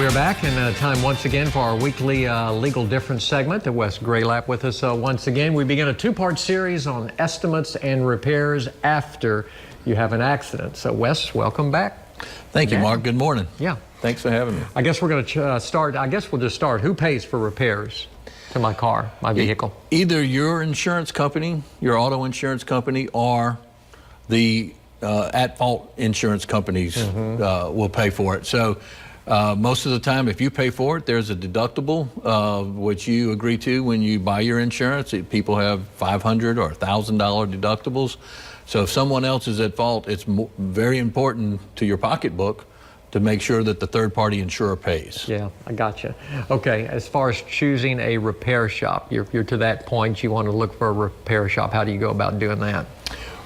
We're back in time once again for our weekly Legal Difference segment. Wes Gralapp with us once again. We begin a two-part series on estimates and repairs after you have an accident. So Wes, welcome back. Thank you, Mark. Good morning. Yeah. Thanks for having me. I guess we're going to start. I guess we'll just start. Who pays for repairs to my car, my vehicle? Either your insurance company, your auto insurance company, or the at-fault insurance companies will pay for it. So most of the time, if you pay for it, there's a deductible, which you agree to when you buy your insurance. People have $500 or $1,000 deductibles. So if someone else is at fault, it's very important to your pocketbook to make sure that the third-party insurer pays. Yeah, I gotcha. Okay, as far as choosing a repair shop, you're to that point, you want to look for a repair shop. How do you go about doing that?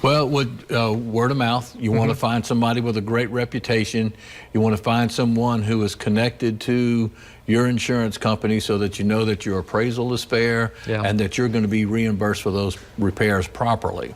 Well, with word of mouth, you want to find somebody with a great reputation. You want to find someone who is connected to your insurance company so that you know that your appraisal is fair and that you're going to be reimbursed for those repairs properly.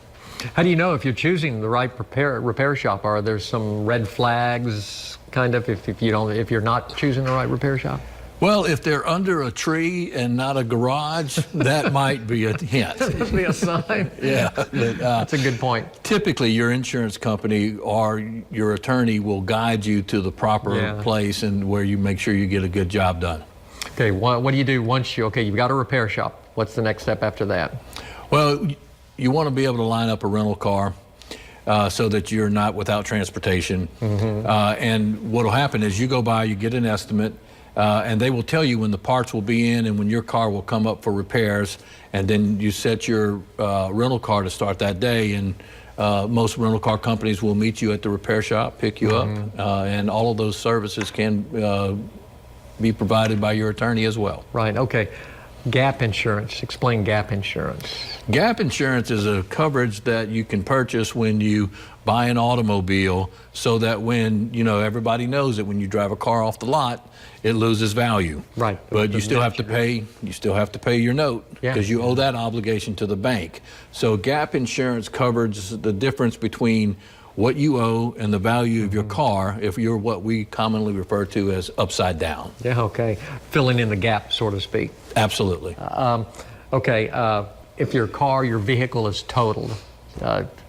How do you know if you're choosing the right repair shop? Are there some red flags, kind of, if you're not choosing the right repair shop? Well, if they're under a tree and not a garage, that might be a hint. That must be a sign. Yeah. That's a good point. Typically, your insurance company or your attorney will guide you to the proper place and where you make sure you get a good job done. Okay, what do you do once you've got a repair shop? What's the next step after that? Well, you want to be able to line up a rental car so that you're not without transportation. And what will happen is you go by, you get an estimate, and they will tell you when the parts will be in and when your car will come up for repairs, and then you set your rental car to start that day, and most rental car companies will meet you at the repair shop, pick you up, and all of those services can be provided by your attorney as well. Right, okay. Gap insurance, explain gap insurance. Gap insurance is a coverage that you can purchase when you buy an automobile so that when, everybody knows that when you drive a car off the lot, it loses value. Right. But you still have to pay your note because you owe that obligation to the bank. So gap insurance covers the difference between what you owe and the value of your car if you're what we commonly refer to as upside down. Yeah, okay. Filling in the gap, so to speak. Absolutely. Okay, if your vehicle is totaled,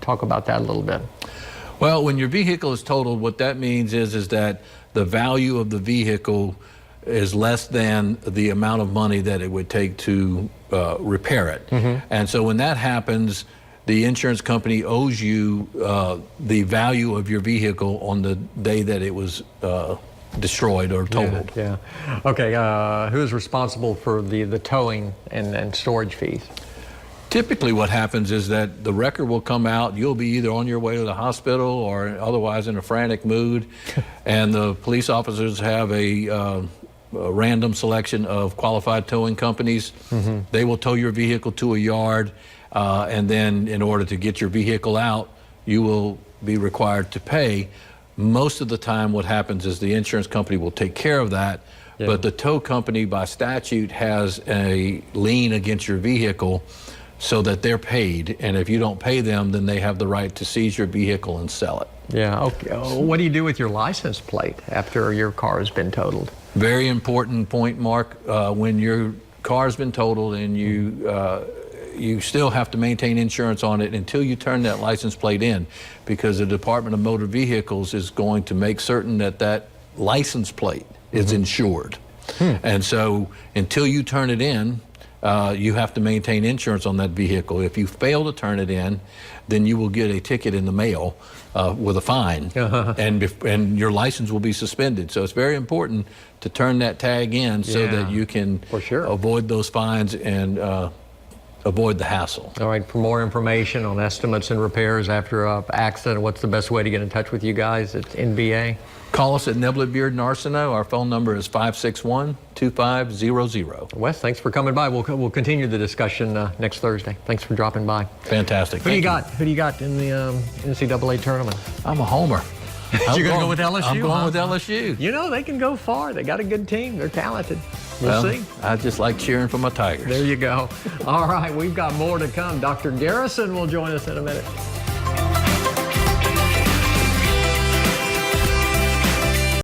talk about that a little bit. Well, when your vehicle is totaled, what that means is that the value of the vehicle is less than the amount of money that it would take to repair it. And so when that happens, the insurance company owes you the value of your vehicle on the day that it was destroyed or totaled. Yeah. Okay, who is responsible for the towing and storage fees? Typically what happens is that the record will come out, you'll be either on your way to the hospital or otherwise in a frantic mood, and the police officers have a random selection of qualified towing companies. They will tow your vehicle to a yard, and then in order to get your vehicle out, you will be required to pay. Most of the time what happens is the insurance company will take care of that, but the tow company by statute has a lien against your vehicle so that they're paid, and if you don't pay them, then they have the right to seize your vehicle and sell it. Yeah, okay. What do you do with your license plate after your car has been totaled? Very important point, Mark. When your car's been totaled and you still have to maintain insurance on it until you turn that license plate in, because the Department of Motor Vehicles is going to make certain that that license plate is insured. And so until you turn it in, you have to maintain insurance on that vehicle. If you fail to turn it in, then you will get a ticket in the mail with a fine, and your license will be suspended. So it's very important to turn that tag in so that you can avoid those fines and avoid the hassle. All right, for more information on estimates and repairs after an accident, what's the best way to get in touch with you guys at NBA? Call us at Niblett Beard and Arsenault. Our phone number is 561-2500. Wes, thanks for coming by. We'll continue the discussion next Thursday. Thanks for dropping by. Fantastic. Who do you got in the NCAA tournament? I'm a homer. You're going to go with LSU? I'm going with LSU. You know, they can go far. They got a good team. They're talented. We'll see. I just like cheering for my Tigers. There you go. All right, we've got more to come. Dr. Garrison will join us in a minute.